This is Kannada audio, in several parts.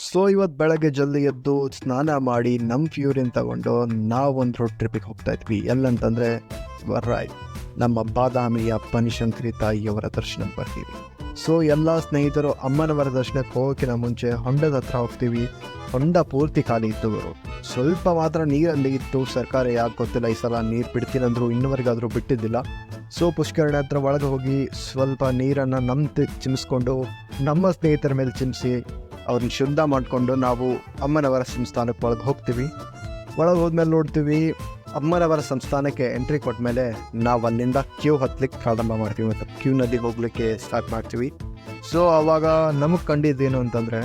ಸೊ ಇವತ್ತು ಬೆಳಗ್ಗೆ ಜಲ್ದಿ ಎದ್ದು ಸ್ನಾನ ಮಾಡಿ ನಮ್ಮ ಫ್ಯೂರಿನ್ ತಗೊಂಡು ನಾವೊಂದು ರೋಡ್ ಟ್ರಿಪ್ಪಿಗೆ ಹೋಗ್ತಾ ಇದ್ವಿ. ಎಲ್ಲಂತಂದರೆ ರಾಯ್ ನಮ್ಮ ಬಾದಾಮಿಯ ಬನಶಂಕರಿ ತಾಯಿಯವರ ದರ್ಶನಕ್ಕೆ ಬರ್ತೀವಿ. ಸೊ ಎಲ್ಲ ಸ್ನೇಹಿತರು ಅಮ್ಮನವರ ದರ್ಶನಕ್ಕೆ ಹೋಗೋಕ್ಕಿಂತ ಮುಂಚೆ ಹೊಂಡದ ಹತ್ರ ಹೋಗ್ತೀವಿ. ಹೊಂಡ ಪೂರ್ತಿ ಖಾಲಿ ಇತ್ತು, ಸ್ವಲ್ಪ ಮಾತ್ರ ನೀರಲ್ಲಿ ಇತ್ತು. ಸರ್ಕಾರ ಯಾಕೆ ಗೊತ್ತಿಲ್ಲ ಈ ಸಲ ನೀರು ಬಿಡ್ತೀನಂದ್ರು, ಇನ್ನುವರೆಗಾದರೂ ಬಿಟ್ಟಿದ್ದಿಲ್ಲ. ಸೊ ಪುಷ್ಕರಣೆ ಹತ್ರ ಒಳಗೆ ಹೋಗಿ ಸ್ವಲ್ಪ ನೀರನ್ನು ಚಿಮ್ಮಿಸ್ಕೊಂಡು ನಮ್ಮ ಸ್ನೇಹಿತರ ಮೇಲೆ ಚಿಮ್ಮಿಸಿ ಅವ್ರನ್ನ ಶುದ್ಧ ಮಾಡಿಕೊಂಡು ನಾವು ಅಮ್ಮನವರ ಸಂಸ್ಥಾನಕ್ಕೆ ಒಳಗೆ ಹೋಗ್ತೀವಿ. ಒಳಗೆ ಹೋದ್ಮೇಲೆ ನೋಡ್ತೀವಿ ಅಮ್ಮನವರ ಸಂಸ್ಥಾನಕ್ಕೆ ಎಂಟ್ರಿ ಕೊಟ್ಟ ಮೇಲೆ ನಾವು ಅಲ್ಲಿಂದ ಕ್ಯೂ ಹತ್ತಲಿಕ್ಕೆ ಪ್ರಾರಂಭ ಮಾಡ್ತೀವಿ, ಮತ್ತು ಕ್ಯೂನಲ್ಲಿ ಹೋಗ್ಲಿಕ್ಕೆ ಸ್ಟಾರ್ಟ್ ಮಾಡ್ತೀವಿ. ಸೊ ಆವಾಗ ನಮಗೆ ಕಂಡಿದ್ದೇನು ಅಂತಂದರೆ,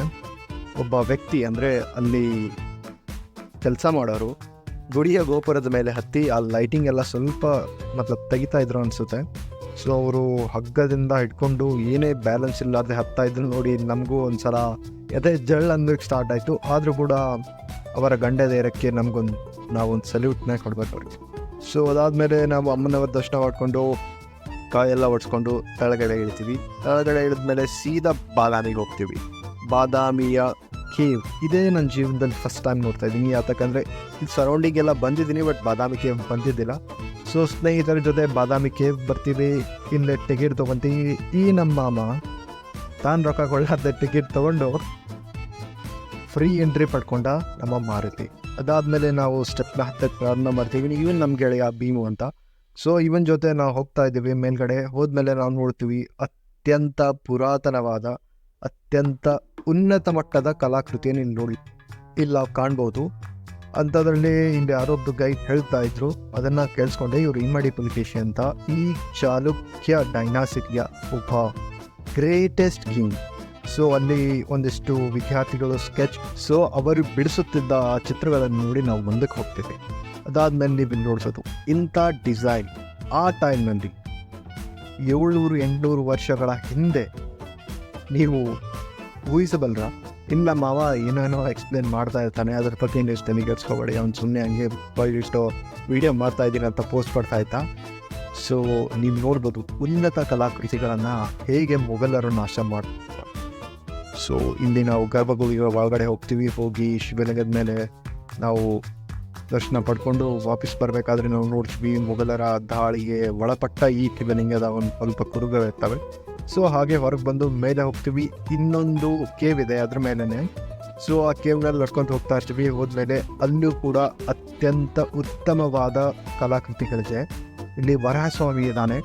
ಒಬ್ಬ ವ್ಯಕ್ತಿ ಅಂದರೆ ಅಲ್ಲಿ ಕೆಲಸ ಮಾಡೋರು ಗುಡಿಯ ಗೋಪುರದ ಮೇಲೆ ಹತ್ತಿ ಆ ಲೈಟಿಂಗ್ ಎಲ್ಲ ಸ್ವಲ್ಪ ತೆಗಿತಾ ಇದ್ರು ಅನಿಸುತ್ತೆ. ಸೊ ಅವರು ಹಗ್ಗದಿಂದ ಹಿಡ್ಕೊಂಡು ಏನೇ ಬ್ಯಾಲೆನ್ಸ್ ಇಲ್ಲಾರ್ದೆ ಹತ್ತಾ ಇದ್ರು ನೋಡಿ, ನಮಗೂ ಒಂದು ಸಲ ಎದೆ ಜಳ್ಳು ಅಂದಕ್ಕೆ ಸ್ಟಾರ್ಟ್ ಆಯಿತು. ಆದರೂ ಕೂಡ ಅವರ ಗಂಡ ಧೈರ್ಯಕ್ಕೆ ನಾವೊಂದು ಸಲ್ಯೂಟ್ನೇ ಕೊಡ್ಬೇಕು ಅವ್ರಿಗೆ. ಸೊ ಅದಾದಮೇಲೆ ನಾವು ಅಮ್ಮನವರ ದರ್ಶನ ಮಾಡಿಕೊಂಡು ಕಾಯೆಲ್ಲ ಒಡ್ಸ್ಕೊಂಡು ಕೆಳಗಡೆ ಇಳಿತೀವಿ. ಕೆಳಗಡೆ ಇಳಿದ್ಮೇಲೆ ಸೀದಾ ಬಾದಾಮಿಗೆ ಹೋಗ್ತೀವಿ. ಬಾದಾಮಿಯ ಕೇವ್ ಇದೇ ನನ್ನ ಜೀವನದಲ್ಲಿ ಫಸ್ಟ್ ಟೈಮ್ ನೋಡ್ತಾ ಇದ್ದೀನಿ. ಯಾಕಂದರೆ ಇದು ಸರೌಂಡಿಂಗ್ ಎಲ್ಲ ಬಂದಿದ್ದೀನಿ, ಬಟ್ ಬಾದಾಮಿ ಕೇವ್ ಬಂದಿದ್ದಿಲ್ಲ. ಸೊ ಸ್ನೇಹಿತರ ಜೊತೆ ಬಾದಾಮಿ ಕೇವ್ ಬರ್ತೀವಿ. ಇಲ್ಲೇ ಟಿಕೆಟ್ ತೊಗೊತೀವಿ. ಈ ನಮ್ಮ ಮಾಮ ತಾನು ರೊಕ್ಕ ಕೊಳ್ಳಾರ್ದೆ ಟಿಕೆಟ್ ತೊಗೊಂಡು ಫ್ರೀ ಎಂಟ್ರಿ ಪಡ್ಕೊಂಡ ನಮ್ಮ ಮಾರುತಿ. ಅದಾದಮೇಲೆ ನಾವು ಸ್ಟೆಪ್ನ ಹತ್ತಕ್ಕೆ ಪ್ರಾರಂಭ ಮಾಡ್ತೀವಿ. ಇವನ್ ನಮ್ಮ ಗೆಳೆಯ ಭೀಮು ಅಂತ. ಸೊ ಇವನ್ ಜೊತೆ ನಾವು ಹೋಗ್ತಾ ಇದ್ದೀವಿ. ಮೇಲ್ಗಡೆ ಹೋದ್ಮೇಲೆ ನಾವು ನೋಡ್ತೀವಿ ಅತ್ಯಂತ ಪುರಾತನವಾದ ಅತ್ಯಂತ ಉನ್ನತ ಮಟ್ಟದ ಕಲಾಕೃತಿಯನ್ನು ಇಲ್ಲಿ ನಾವು ಕಾಣ್ಬೋದು. ಅಂಥದ್ರಲ್ಲಿ ಇಲ್ಲಿ ಯಾರೊಬ್ಬರು ಗೈಡ್ ಹೇಳ್ತಾ ಇದ್ರು, ಅದನ್ನು ಕೇಳಿಸ್ಕೊಂಡೆ. ಇವರು ಇಮ್ಮಡಿ ಪುಲಿಕೇಶಿ ಅಂತ, ಈ ಚಾಲುಕ್ಯ ಡೈನಾಸಿಟಿಯ ಒಬ್ಬ ಗ್ರೇಟೆಸ್ಟ್ ಕಿಂಗ್. ಸೊ ಅಲ್ಲಿ ಒಂದಿಷ್ಟು ವಿದ್ಯಾರ್ಥಿಗಳು ಸ್ಕೆಚ್, ಸೊ ಅವರು ಬಿಡಿಸುತ್ತಿದ್ದ ಆ ಚಿತ್ರಗಳನ್ನು ನೋಡಿ ನಾವು ಮುಂದಕ್ಕೆ ಹೋಗ್ತೀವಿ. ಅದಾದಮೇಲೆ ನೀವು ಇಲ್ಲಿ ನೋಡ್ಬೋದು ಇಂಥ ಡಿಸೈನ್ ಆ ಟೈಮ್ನಲ್ಲಿ 700-800 ವರ್ಷಗಳ ಹಿಂದೆ ನೀವು ಊಹಿಸಬಲ್ರ? ಇಲ್ಲ ಮಾವ ಏನೇನೋ ಎಕ್ಸ್ಪ್ಲೇನ್ ಮಾಡ್ತಾ ಇರ್ತಾನೆ, ಅದ್ರ ಬಗ್ಗೆ ಇನ್ನಷ್ಟು ತಲೆಗೆಡ್ಸ್ಕೊಬೇಡಿ, ಅವ್ನು ಸುಮ್ಮನೆ ಹಂಗೆ ಇಷ್ಟು ವೀಡಿಯೋ ಮಾಡ್ತಾ ಇದ್ದೀನಿ ಅಂತ ಪೋಸ್ಟ್ ಮಾಡ್ತಾ ಇದ್ದ. ಸೊ ನೀವು ನೋಡ್ಬೋದು ಉನ್ನತ ಕಲಾಕೃತಿಗಳನ್ನು ಹೇಗೆ ಮೊಘಲರು ನಾಶ ಮಾಡ್ತಾರೆ. ಸೊ ಇಲ್ಲಿ ನಾವು ಗರ್ಭಗುಡಿಯ ಒಳಗಡೆ ಹೋಗ್ತೀವಿ. ಹೋಗಿ ಶಿವಲಿಂಗದ ಮೇಲೆ ನಾವು ದರ್ಶನ ಪಡ್ಕೊಂಡು ವಾಪಸ್ ಬರಬೇಕಾದ್ರೆ ನಾವು ನೋಡ್ತೀವಿ ಮೊಘಲರ ದಾಳಿಗೆ ಒಳಪಟ್ಟ ಈ ಶಿವಲಿಂಗದ ಒಂದು ಸ್ವಲ್ಪ ಕುರುಗಳಿರ್ತವೆ. ಸೊ ಹಾಗೆ ಹೊರಗೆ ಬಂದು ಮೇಲೆ ಹೋಗ್ತೀವಿ. ಇನ್ನೊಂದು ಕೇವ್ ಇದೆ ಅದ್ರ ಮೇಲೇ. ಸೊ ಆ ಕೇವ್ನಲ್ಲಿ ನಡ್ಕೊಂಡು ಹೋಗ್ತಾ ಇರ್ತೀವಿ. ಹೋದ್ಮೇಲೆ ಅಲ್ಲೂ ಕೂಡ ಅತ್ಯಂತ ಉತ್ತಮವಾದ ಕಲಾಕೃತಿಗಳಿದೆ. ಇಲ್ಲಿ ವರಹಸ್ವಾಮಿ ಇದ್ದಾನೆ,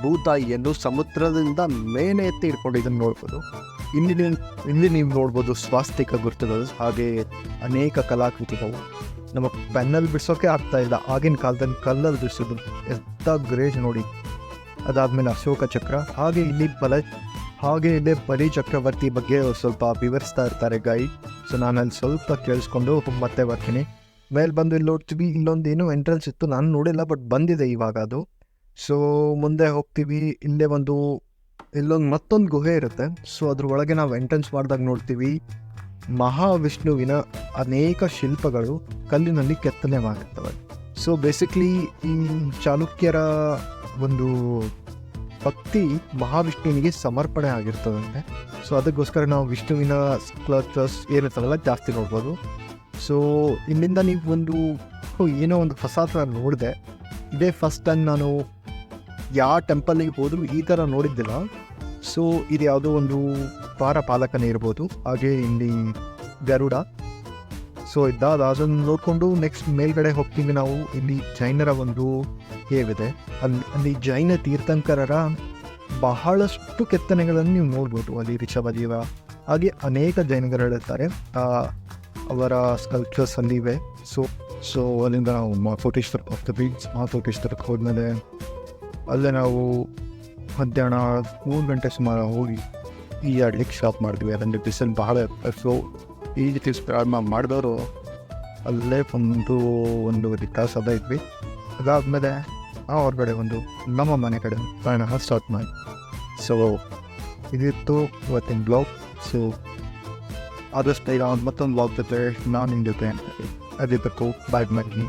ಭೂತಾಯಿಯನ್ನು ಸಮುದ್ರದಿಂದ ಮೇಲೆ ಎತ್ತಿ ಇಟ್ಕೊಂಡು ಇದನ್ನು ನೋಡ್ಬೋದು. ಇಲ್ಲಿ ನೀವು ನೋಡ್ಬೋದು ಸ್ವಾಸ್ತಿಕ ಗುರುತುಗಳು, ಹಾಗೆ ಅನೇಕ ಕಲಾಕೃತಿಗಳು. ನಮ್ಮ ಪೆನ್ನಲ್ಲಿ ಬಿಡಿಸೋಕೆ ಆಗ್ತಾ ಇಲ್ಲ, ಆಗಿನ ಕಾಲದಲ್ಲಿ ಕಲ್ಲಲ್ಲಿ ಬಿಡಿಸೋದು ಎಂಥ ಗ್ರೇಟ್ ನೋಡಿ. ಅದಾದಮೇಲೆ ಅಶೋಕ ಚಕ್ರ, ಹಾಗೆ ಇಲ್ಲಿ ಬಲಿ ಚಕ್ರವರ್ತಿ ಬಗ್ಗೆ ಸ್ವಲ್ಪ ವಿವರಿಸ್ತಾ ಇರ್ತಾರೆ ಗೈಡ್. ಸೊ ನಾನು ಅಲ್ಲಿ ಸ್ವಲ್ಪ ಕೇಳಿಸ್ಕೊಂಡು ಮತ್ತೆ ಬರ್ತೀನಿ. ಮೇಲೆ ಬಂದು ಇಲ್ಲಿ ನೋಡ್ತೀವಿ, ಇಲ್ಲೊಂದು ಏನೋ ಎಂಟ್ರೆನ್ಸ್ ಇತ್ತು, ನಾನು ನೋಡಿಲ್ಲ, ಬಟ್ ಬಂದಿದೆ ಇವಾಗ ಅದು. ಸೊ ಮುಂದೆ ಹೋಗ್ತೀವಿ. ಇಲ್ಲೊಂದು ಮತ್ತೊಂದು ಗುಹೆ ಇರುತ್ತೆ. ಸೊ ಅದ್ರ ಒಳಗೆ ನಾವು ಎಂಟ್ರೆನ್ಸ್ ಮಾಡಿದಾಗ ನೋಡ್ತೀವಿ ಮಹಾವಿಷ್ಣುವಿನ ಅನೇಕ ಶಿಲ್ಪಗಳು ಕಲ್ಲಿನಲ್ಲಿ ಕೆತ್ತನೆ ಮಾಡಿರ್ತವೆ. ಸೊ ಬೇಸಿಕ್ಲಿ ಈ ಚಾಲುಕ್ಯರ ಒಂದು ಭಕ್ತಿ ಮಹಾವಿಷ್ಣುವಿನಿಗೆ ಸಮರ್ಪಣೆ ಆಗಿರ್ತದಂತೆ. ಸೊ ಅದಕ್ಕೋಸ್ಕರ ನಾವು ವಿಷ್ಣುವಿನ ಸ್ಕಲ್ಪ್ಚರ್ಸ್ ಏನಿರ್ತಾವಲ್ಲ ಜಾಸ್ತಿ ನೋಡ್ಬೋದು. ಸೊ ಇಲ್ಲಿಂದ ನೀವು ಏನೋ ಒಂದು ಹೊಸ ಥರ ನೋಡಿದೆ. ಇದೇ ಫಸ್ಟ್ ಟೈಮ್ ನಾನು ಯಾವ ಟೆಂಪಲ್ಲಿಗೆ ಹೋದರೂ ಈ ಥರ ನೋಡಿದ್ದಿಲ್ಲ. ಸೊ ಇದು ಯಾವುದೋ ಒಂದು ಪಾಲಕನೇ ಇರ್ಬೋದು. ಹಾಗೆ ಇಲ್ಲಿ ಗರುಡ. ಸೊ ಅದನ್ನು ನೋಡಿಕೊಂಡು ನೆಕ್ಸ್ಟ್ ಮೇಲ್ಗಡೆ ಹೋಗ್ತೀವಿ ನಾವು. ಇಲ್ಲಿ ಜೈನರ ಒಂದು ಕೇವ್ ಇದೆ. ಅಲ್ಲಿ ಜೈನ ತೀರ್ಥಂಕರರ ಬಹಳಷ್ಟು ಕೆತ್ತನೆಗಳನ್ನು ನೀವು ನೋಡ್ಬೋದು. ಅಲ್ಲಿ ರಿಷಭದೇವ ಹಾಗೆ ಅನೇಕ ಜೈನಗಳಿರ್ತಾರೆ, ಅವರ ಸ್ಕಲ್ಪ್ಚರ್ಸ್ ಅಲ್ಲಿ ಇವೆ. ಸೊ ಅಲ್ಲಿಂದ ನಾವು ಮಾಕೋಟೇಶ್ವರಕ್ಕೆ ಹೋದ್ಮೇಲೆ ಅಲ್ಲೇ ನಾವು ಮಧ್ಯಾಹ್ನ 3 ಗಂಟೆ ಸುಮಾರು ಹೋಗಿ ಈಜಾಡ್ಲಿಕ್ಕೆ ಸ್ಟಾಪ್ ಮಾಡ್ತೀವಿ. ಅದರಲ್ಲಿ ಬಿಸಿಲು ಬಹಳ ಇರ್ತದೆ. ಸೊ ಈ ರೀತಿ ಪ್ರಾರಂಭ ಮಾಡಿದವರು ಅಲ್ಲೇ ಒಂದೂವರೆ ತಾಸು ಅದ ಇದ್ವಿ. ಅದಾದಮೇಲೆ ಹೊರಗಡೆ ನಮ್ಮ ಮನೆ ಕಡೆ ಪ್ರಯಾಣ ಸ್ಟಾರ್ಟ್ ಮಾಡಿ. ಸೊ ಇದಿತ್ತು ಇವತ್ತಿನ ಬ್ಲಾಗ್. ಸೊ ಆದಷ್ಟು ಈಗ ಮತ್ತೊಂದು ಬ್ಲಾಗ್ ಜೊತೆ ನಾನು ನಿಮ್ಮ ಜೊತೆ ಅದಿರಬೇಕು. ಬಾಯ್ ಮಾಡಿ.